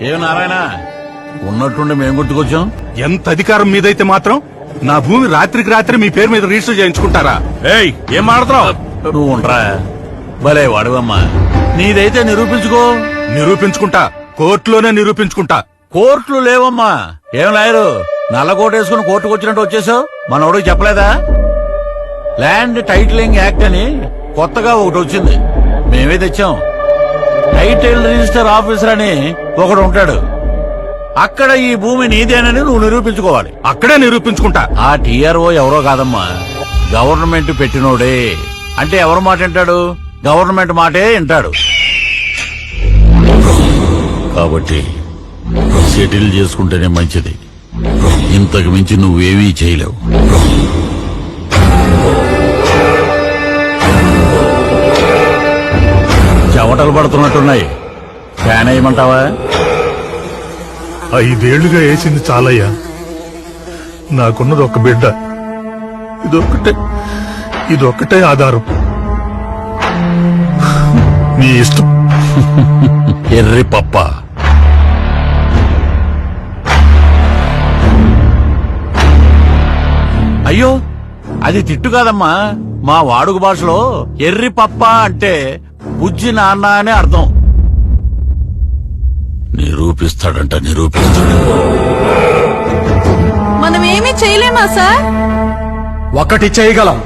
ఏం నారాయణ ఉన్నట్టుండి మేము గుర్తుకొచ్చాం. ఎంత అధికారం మీదైతే మాత్రం నా భూమి రాత్రికి రాత్రి మీ పేరు మీద రిజిస్టర్ చేయించుకుంటారా? ఏయ్, ఏం మాడుతున్నావు? నువ్వు ఉండరా, భలే వాడువమ్మా. నీదైతే నిరూపించుకో. నిరూపించుకుంటా, కోర్టులోనే నిరూపించుకుంటా. కోర్టులు లేవమ్మా. ఏం లాయరు నల్ల కోట్ వేసుకుని కోర్టుకు వచ్చినట్టు వచ్చేసావు? మనోడికి చెప్పలేదా? ల్యాండ్ టైటిలింగ్ యాక్ట్ అని కొత్తగా ఒకటి వచ్చింది, మేమే తెచ్చాం. టైటిల్ రిజిస్టర్ ఆఫీసర్ అని ఒకడు ఉంటాడు. అక్కడ ఈ భూమి నీదేనని నువ్వు నిరూపించుకోవాలి. అక్కడే నిరూపించుకుంటా. ఆ టీఆర్ఓ ఎవరో కాదమ్మా, గవర్నమెంట్ పెట్టినోడే. అంటే ఎవరి మాట వింటాడు? గవర్నమెంట్ మాటే వింటాడు. కాబట్టి సెటిల్ చేసుకుంటేనే మంచిది. ఇంతకు మించి నువ్వేమీ చేయలేవు. చెమటలు పడుతున్నట్టున్నాయి, ఫ్యాన్ వేయమంటావా? 5 ఏళ్లుగా వేసింది చాలయ్యా. నాకున్నది ఒక బిడ్డ, ఇదొక్కటే ఆధారం. నీ ఇష్టం. ఎర్రి పప్ప. అయ్యో, అది తిట్టు కాదమ్మా. మా వాడుక భాషలో ఎర్రి పప్ప అంటే బుజ్జి నాన్న అని అర్థం. నిరూపిస్తాడంట, నిరూపిస్తాడు. మనం ఏమీ చేయలేమా సార్? ఒక్కటి చేయగలం.